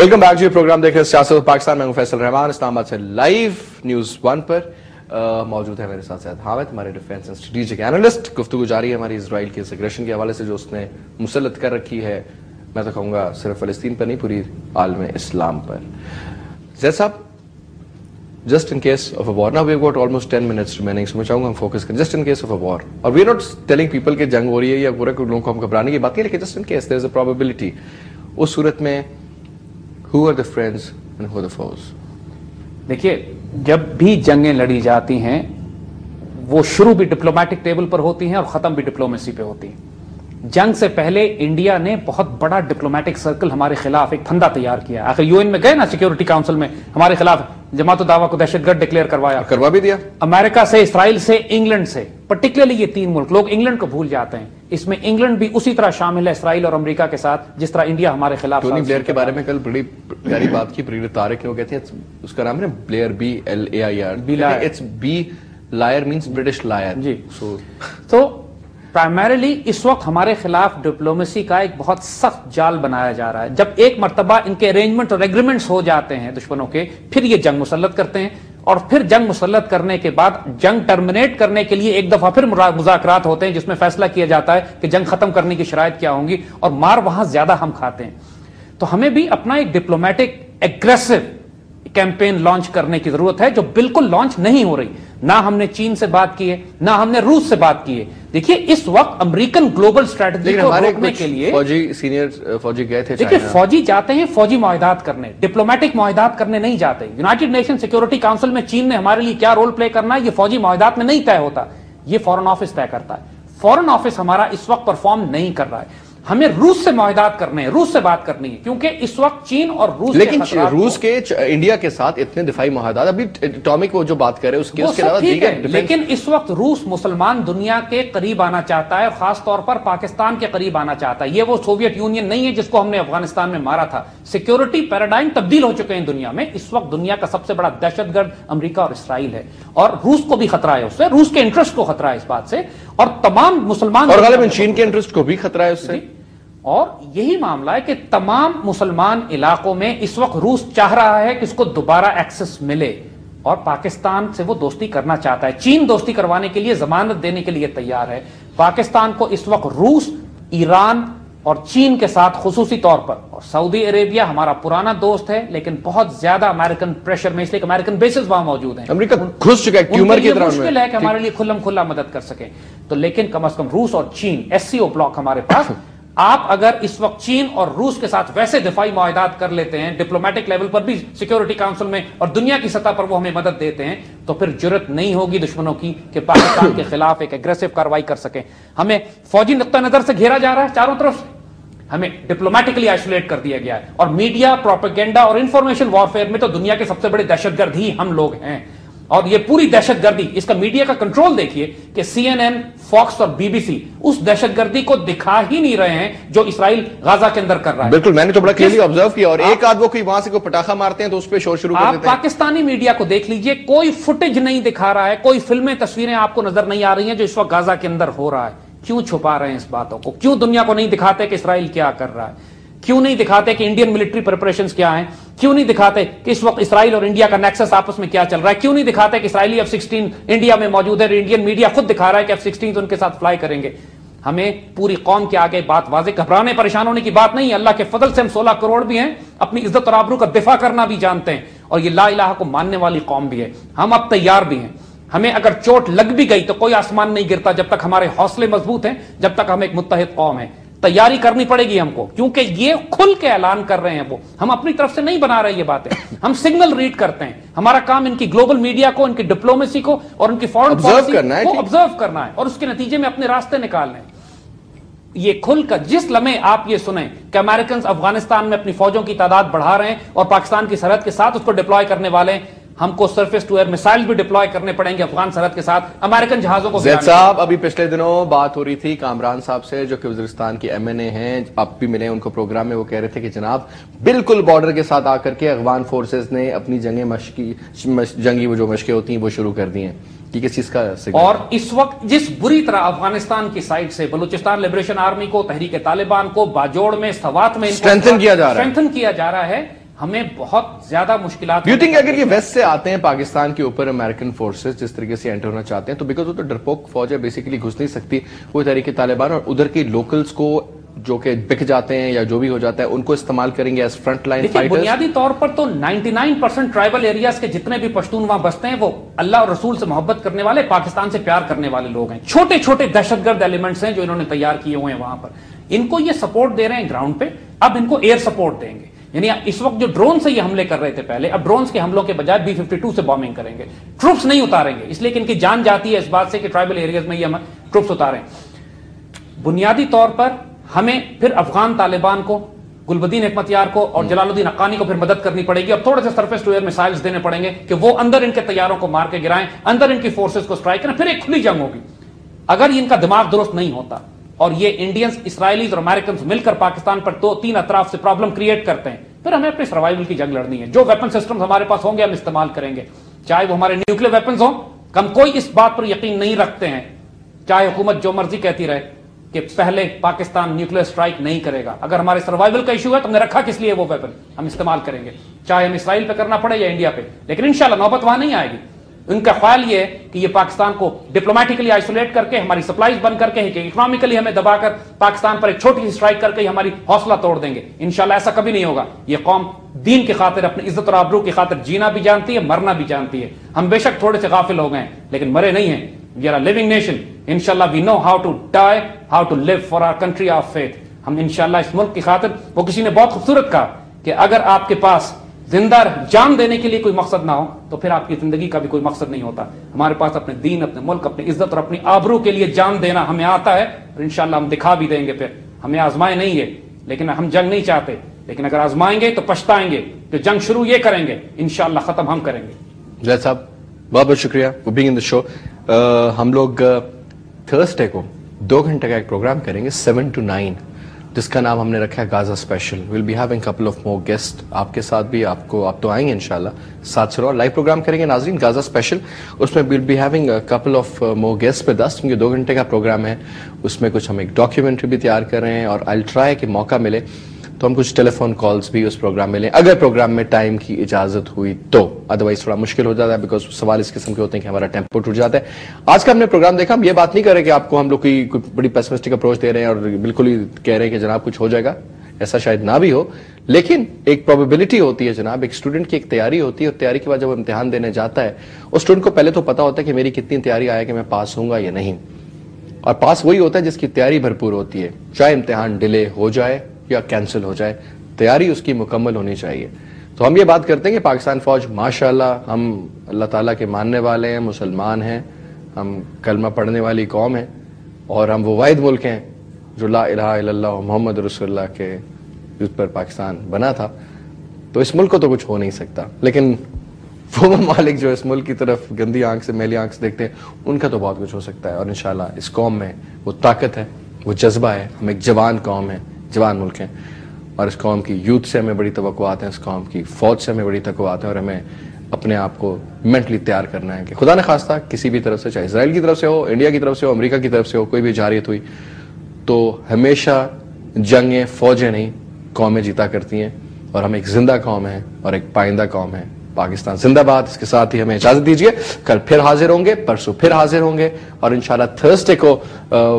Welcome back जी, programme देख रहे हैं सियासत पाकिस्तान। मैं हूं फैसल रहमान, इस्लामाबाद से लाइव न्यूज़ 1 पर मौजूद है मेरे साथ सैयद हामिद, हमारे डिफेंस एंड स्ट्रेटेजिक एनालिस्ट। गुफ्तगू जारी है हमारी इजराइल की एग्रेशन के हवाले से जो उसने मुसल्लत कर रखी है, मैं तो कहूँगा सिर्फ फ़लस्तीन पर नहीं, पूरी आलम इस्लाम पर। जैद साहब, just in case of a war, now we've got almost 10 minutes remaining, so मैं चाहूँगा हम फोकस करें just in case of a war, और we are not telling people कि जंग हो रही है या पूरे लोगों को हम घबराने की बात नहीं, लेकिन just in case there is a probability, उस सूरत में who are the friends and who are the foes? देखिए, जब भी जंगें लड़ी जाती हैं वो शुरू भी डिप्लोमेटिक टेबल पर होती हैं और खत्म भी डिप्लोमेसी पे होती हैं। जंग से पहले इंडिया ने बहुत बड़ा डिप्लोमेटिक सर्कल हमारे खिलाफ एक फंदा तैयार किया। आखिर यूएन में गए ना, सिक्योरिटी काउंसिल में हमारे खिलाफ जमात दावा को दहशतगर्द डिक्लेयर करवा भी दिया। अमेरिका से, इसराइल से, इंग्लैंड से, पर्टिकुलरली ये तीन मुल्क, लोग इंग्लैंड को भूल जाते हैं, इसमें इंग्लैंड भी उसी तरह शामिल है इसराइल और अमेरिका के साथ जिस तरह इंडिया हमारे खिलाफ। टोनी ब्लेयर के बारे में कल बड़ी प्यारी बात की प्रीति तारिक ने, वो कहते हैं उसका नाम है Blair, BLAIR, it's B liar means British liar जी। तो प्राइमरीली इस वक्त हमारे खिलाफ डिप्लोमेसी का एक बहुत सख्त जाल बनाया जा रहा है। जब एक मर्तबा इनके अरेंजमेंट और एग्रीमेंट्स हो जाते हैं दुश्मनों के, फिर ये जंग मुसल्लत करते हैं, और फिर जंग मुसल्लत करने के बाद जंग टर्मिनेट करने के लिए एक दफा फिर मुज़ाकरात होते हैं जिसमें फैसला किया जाता है कि जंग खत्म करने की शराइत क्या होंगी, और मार वहां ज्यादा हम खाते हैं। तो हमें भी अपना एक डिप्लोमेटिक एग्रेसिव कैंपेन लॉन्च करने की जरूरत है, जो बिल्कुल लॉन्च नहीं हो रही। ना हमने चीन से बात की है, ना हमने रूस से बात की है। देखिए, इस वक्त अमेरिकन ग्लोबल स्ट्रेटजी को रोकने के लिए सीनियर फौजी गए थे। देखिए, फौजी जाते हैं फौजी मुआहदात करने, डिप्लोमेटिक मुआहदात करने नहीं जाते। यूनाइटेड नेशन सिक्योरिटी काउंसिल में चीन ने हमारे लिए क्या रोल प्ले करना है, ये फौजी मुआहदात में नहीं तय होता, ये फॉरेन ऑफिस तय करता है। फॉरेन ऑफिस हमारा इस वक्त परफॉर्म नहीं कर रहा है। हमें रूस से मुआहदात करने हैं, रूस से बात करनी है, क्योंकि इस वक्त चीन और रूस, लेकिन रूस के इंडिया के साथ इतने दिफाई मुआहदात, अभी एटॉमिक वो जो बात कर रहे हैं उसके अलावा ठीक है, लेकिन इस वक्त रूस मुसलमान दुनिया के करीब आना चाहता है, खास तौर पर पाकिस्तान के करीब आना चाहता है। ये वो सोवियत यूनियन नहीं है जिसको हमने अफगानिस्तान में मारा था। सिक्योरिटी पैराडाइम तब्दील हो चुके हैं दुनिया में। इस वक्त दुनिया का सबसे बड़ा दहशतगर्द अमेरिका और इसराइल है, और रूस को भी खतरा है उससे, रूस के इंटरेस्ट को खतरा है इस बात से, और तमाम मुसलमान, और गालिबन चीन के इंटरेस्ट को भी खतरा है उससे। और यही मामला है कि तमाम मुसलमान इलाकों में इस वक्त रूस चाह रहा है कि इसको दोबारा एक्सेस मिले, और पाकिस्तान से वो दोस्ती करना चाहता है। चीन दोस्ती करवाने के लिए, जमानत देने के लिए तैयार है। पाकिस्तान को इस वक्त रूस, ईरान और चीन के साथ खुसूसी तौर पर, और सऊदी अरेबिया हमारा पुराना दोस्त है लेकिन बहुत ज्यादा अमेरिकन प्रेशर में, इसलिए अमेरिकन बेसिस वहां मौजूद हैं। अमेरिका घुस चुका है ट्यूमर की तरह, मुश्किल है कि हमारे लिए खुल्लम खुल्ला मदद कर सके। तो लेकिन कम से कम रूस और चीन, SCO ब्लॉक हमारे पास, आप अगर इस वक्त चीन और रूस के साथ वैसे दिफाई मुआहदात कर लेते हैं, डिप्लोमेटिक लेवल पर भी, सिक्योरिटी काउंसिल में, और दुनिया की सतह पर वो हमें मदद देते हैं, तो फिर जुर्रत नहीं होगी दुश्मनों की कि पाकिस्तान के खिलाफ एक एग्रेसिव कार्रवाई कर सके। हमें फौजी नुक्ता नजर से घेरा जा रहा है चारों तरफ से, हमें डिप्लोमेटिकली आइसोलेट कर दिया गया है, और मीडिया, प्रोपेगेंडा और इंफॉर्मेशन वॉरफेयर में तो दुनिया के सबसे बड़े दहशतगर्द ही हम लोग हैं। और ये पूरी दहशतगर्दी, इसका मीडिया का कंट्रोल देखिए कि CNN, फॉक्स और BBC उस दहशतगर्दी को दिखा ही नहीं रहे हैं जो इसराइल गाजा के अंदर कर रहा है। बिल्कुल, मैंने तो बड़ा क्लियरली ऑब्जर्व किया, और एक आध वो कोई वहां से कोई पटाखा मारते हैं तो उस पर शोर शुरू कर देते हैं। आप पाकिस्तानी मीडिया को देख लीजिए, कोई फुटेज नहीं दिखा रहा है, कोई फिल्में, तस्वीरें आपको नजर नहीं आ रही हैं जो इस वक्त गाजा के अंदर हो रहा है। क्यों छुपा रहे हैं इस बातों को? क्यों दुनिया को नहीं दिखाते कि इसराइल क्या कर रहा है? क्यों नहीं दिखाते कि इंडियन मिलिट्री प्रिपरेशंस क्या हैं? क्यों नहीं दिखाते कि इस वक्त इसराइल और इंडिया का नेक्सस आपस में क्या चल रहा है? क्यों नहीं दिखाते कि इसराइली F-16 इंडिया में मौजूद है, इंडियन मीडिया खुद दिखा रहा है कि F-16 उनके साथ फ्लाई करेंगे। हमें पूरी कौम के आगे बात वाज़ेह, घबराने परेशान होने की बात नहीं है। अल्लाह के फजल से हम 16 करोड़ भी हैं, अपनी इज्जत और आबरू का दिफा करना भी जानते हैं, और ये ला इलाहा को मानने वाली कौम भी है। हम अब तैयार भी हैं। हमें अगर चोट लग भी गई तो कोई आसमान नहीं गिरता जब तक हमारे हौसले मजबूत हैं, जब तक हम एक मुत्तहिद कौम है। तैयारी करनी पड़ेगी हमको, क्योंकि ये खुल के ऐलान कर रहे हैं वो, हम अपनी तरफ से नहीं बना रहे ये बातें, हम सिग्नल रीड करते हैं। हमारा काम इनकी ग्लोबल मीडिया को, इनकी डिप्लोमेसी को और इनकी फॉरेन पॉलिसी को ऑब्जर्व करना है, और उसके नतीजे में अपने रास्ते निकालने हैं। ये खुलकर जिस लम्हे आप ये सुने कि अमेरिकन अफगानिस्तान में अपनी फौजों की तादाद बढ़ा रहे हैं और पाकिस्तान की सरहद के साथ उसको डिप्लॉय करने वाले हैं, हमको सरफेस टू एयर मिसाइल भी डिप्लॉय करने पड़ेंगे अफगान सरहद के साथ, अमेरिकन जहाजों को। ज़ैद साहब, अभी पिछले दिनों बात हो रही थी कामरान साहब से, जो कि वज़ीरिस्तान की MNA हैं, आप भी मिले उनको प्रोग्राम में। वो कह रहे थे कि जनाब बिल्कुल बॉर्डर के साथ आकर के अफगान फोर्सेस ने अपनी जंगी वो जो मशकें होती हैं वो शुरू कर दी हैं। कि किस चीज का सिग्नल? और इस वक्त जिस बुरी तरह अफगानिस्तान की साइड से बलूचिस्तान लिबरेशन आर्मी को, तहरीक तालिबान को, बाजोड़ में, सवात में स्ट्रेंथन किया जा रहा है, स्ट्रेंथन किया जा रहा है, ہمیں بہت زیادہ مشکلات. ڈو یو تھنک اگر یہ ویسٹ سے آتے ہیں پاکستان کے اوپر امریکن فورسز جس طریقے سے انٹر ہونا چاہتے ہیں تو بیکاز وہ تو ڈرپوک فوج ہے بیسیکلی گھس نہیں سکتی کوئی تحریک طالبان اور ادھر کے لوکلز کو جو کہ بک جاتے ہیں یا جو بھی ہو جاتا ہے ان کو استعمال کریں گے ایز فرنٹ لائن فائٹرز. بنیادی طور پر تو 99% ٹرائبل ایریاز کے جتنے بھی پشتون وہاں بستے ہیں وہ اللہ اور رسول سے محبت کرنے والے پاکستان سے پیار کرنے والے لوگ ہیں. چھوٹے چھوٹے دہشت گرد ایلیمنٹس ہیں جو انہوں نے تیار کیے ہوئے ہیں وہاں پر. ان کو یہ سپورٹ دے رہے ہیں گراؤنڈ پہ, اب ان کو ایئر سپورٹ دیں گے. یعنی اس وقت جو ڈرون سے یہ حملے کر رہے تھے پہلے, اب ڈرونز کے حملوں کے بجائے B-52 سے بامبنگ کریں گے. ٹروپس نہیں اتاریں گے اس لیے کہ ان کی جان جاتی ہے اس بات سے کہ ٹرائبل ایریاز میں یہ ہم ٹروپس اتاریں. بنیادی طور پر ہمیں پھر افغان طالبان کو, گلبدین حکمتیار کو اور جلال الدین حقانی کو پھر مدد کرنی پڑے گی اور تھوڑے سے سرفیس ٹو ایئر میسائلز دینے پڑیں گے کہ وہ اندر ان کے طیاروں کو مار کے گرائیں, اندر ان کی فورسز کو سٹرائک کریں. پھر ایک کھلی جنگ ہوگی. اگر ان کا دماغ درست نہیں ہوتا اور یہ انڈینز, اسرائیلیز اور امریکنز مل کر پاکستان پر 2-3 اطراف سے پرابلم کریٹ کرتے ہیں, پھر ہمیں اپنے سروائیول کی جنگ لڑنی ہے. جو ویپن سسٹمز ہمارے پاس ہوں گے ہم استعمال کریں گے, چاہے وہ ہمارے نیوکلیر ویپنز ہوں. ہم کوئی اس بات پر یقین نہیں رکھتے ہیں, چاہے حکومت جو مرضی کہتی رہے کہ پہلے پاکستان نیوکلیر سٹرائک نہیں کرے گا. اگر ہمارے سروائیول کا ایشو ہے تو ہم نے رکھا کس لیے وہ ویپن, ہم استعمال کریں گے, چاہے ہم اسرائیل پہ کرنا پڑے یا انڈیا پہ. لیکن انشاءاللہ نوبت وہاں نہیں آئے گی. ان کا خیال یہ ہے کہ یہ پاکستان کو ڈپلومیٹکلی آئسولیٹ کر کے, ہماری سپلائیز بند کر کے, اکنامکلی ہمیں دبا کر پاکستان پر ایک چھوٹی سی سٹرائک کر کے ہماری حوصلہ توڑ دیں گے. انشاءاللہ ایسا کبھی نہیں ہوگا. یہ قوم دین کی خاطر, اپنی عزت اور آبرو کی خاطر جینا بھی جانتی ہے, مرنا بھی جانتی ہے. ہم بے شک تھوڑے سے غافل ہو گئے ہیں لیکن مرے نہیں ہیں. We are a living nation. Inshallah we know how to die, how to live for our country of faith. ہم انشاءاللہ اس ملک کی خاطر, وہ کسی نے بہت خوبصورت کہا کہ اگر آپ کے پاس زندہ جان دینے کے لیے کوئی مقصد نہ ہو تو پھر آپ کی زندگی کا بھی کوئی مقصد نہیں ہوتا. ہمارے پاس اپنے دین, اپنے ملک, اپنی عزت اور اپنی آبرو کے لیے جان دینا ہمیں آتا ہے اور انشاءاللہ ہم دکھا بھی دیں گے. پھر ہمیں آزمائے نہیں ہے لیکن ہم جنگ نہیں چاہتے, لیکن اگر آزمائیں گے تو پچھتائیں گے. جو جنگ شروع یہ کریں گے انشاءاللہ ختم ہم کریں گے. جید صاحب بہت بہت شکریہ فار بینگ ان دی شو. ہم لوگ تھرسڈے کو 2 گھنٹے کا ایک پروگرام کریں گے 7 to 9 جس کا نام ہم نے رکھا ہے غازہ special. We'll be having couple of more guest. آپ کے ساتھ بھی آپ تو آئیں گے انشاءاللہ, ساتھ سے لائیو پروگرام کریں گے ناظرین غازہ اسپیشل. اس میں we'll be having couple of more guest with us, کیونکہ 2 گھنٹے کا پروگرام ہے. اس میں کچھ ہم ایک ڈاکیومنٹری بھی تیار کر رہے ہیں اور آئی ٹرائی کہ موقع ملے تو ہم کچھ ٹیلی فون کالز بھی اس پروگرام میں لیں اگر پروگرام میں ٹائم کی اجازت ہوئی تو. ادروائز تھوڑا مشکل ہو جاتا ہے بیکاز سوال اس قسم کے ہوتے ہیں کہ ہمارا ٹیمپو ٹوٹ جاتا ہے. آج کا ہم نے پروگرام دیکھا, ہم یہ بات نہیں کر رہے کہ آپ کو ہم لوگ کوئی بڑی پیسمسٹک اپروچ دے رہے ہیں اور بالکل ہی کہہ رہے ہیں کہ جناب کچھ ہو جائے گا, ایسا شاید نہ بھی ہو, لیکن ایک پروبیبلٹی ہوتی ہے جناب. ایک اسٹوڈنٹ کی ایک تیاری ہوتی ہے اور تیاری کے بعد جب وہ امتحان دینے جاتا ہے اس اسٹوڈنٹ کو پہلے تو پتا ہوتا ہے کہ میری کتنی تیاری آئے کہ میں پاس ہوں گا یا نہیں, اور پاس وہی ہوتا ہے جس کی تیاری بھرپور ہوتی ہے, چاہے امتحان ڈیلے ہو جائے یا کینسل ہو جائے, تیاری اس کی مکمل ہونی چاہیے. تو ہم یہ بات کرتے ہیں کہ پاکستان فوج ماشاءاللہ ہم اللہ تعالیٰ کے ماننے والے ہیں, مسلمان ہیں, ہم کلمہ پڑھنے والی قوم ہیں اور ہم وہ واحد ملک ہیں جو لا الہ الا اللہ محمد رسول اللہ کے جس پر پاکستان بنا تھا. تو اس ملک کو تو کچھ ہو نہیں سکتا, لیکن وہ ممالک جو اس ملک کی طرف گندی آنکھ سے, میلی آنکھ سے دیکھتے ہیں, ان کا تو بہت کچھ ہو سکتا ہے. اور انشاءاللہ اس قوم میں وہ طاقت ہے, وہ جذبہ ہے. ہم ایک جوان قوم ہے, جوان ملک ہیں, اور اس قوم کی یوتھ سے ہمیں بڑی توقعات ہیں, اس قوم کی فوج سے ہمیں بڑی توقعات ہیں, اور ہمیں اپنے آپ کو مینٹلی تیار کرنا ہے کہ خدا نہ خواستہ کسی بھی طرف سے, چاہے اسرائیل کی طرف سے ہو, انڈیا کی طرف سے ہو, امریکہ کی طرف سے ہو, کوئی بھی جارحیت ہوئی تو ہمیشہ جنگیں فوجیں نہیں قومیں جیتا کرتی ہیں, اور ہم ایک زندہ قوم ہیں اور ایک پائندہ قوم ہے. پاکستان زندہ باد. اس کے ساتھ ہی ہمیں اجازت دیجیے, کل پھر حاضر ہوں گے, پرسوں پھر حاضر ہوں گے, اور انشاءاللہ تھرسڈے کو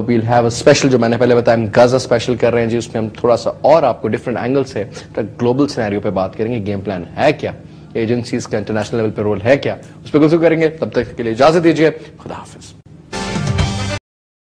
ویل ہیو اے اسپیشل, جو میں نے پہلے بتایا ہم غازہ اسپیشل کر رہے ہیں جی. اس میں ہم تھوڑا سا اور آپ کو ڈفرنٹ اینگل سے گلوبل سینیریو پہ بات کریں گے. گیم پلان ہے کیا, ایجنسیز کا انٹرنیشنل لیول پہ رول ہے کیا, اس پہ گفتگو کریں گے. تب تک کے لیے اجازت دیجیے, خدا حافظ.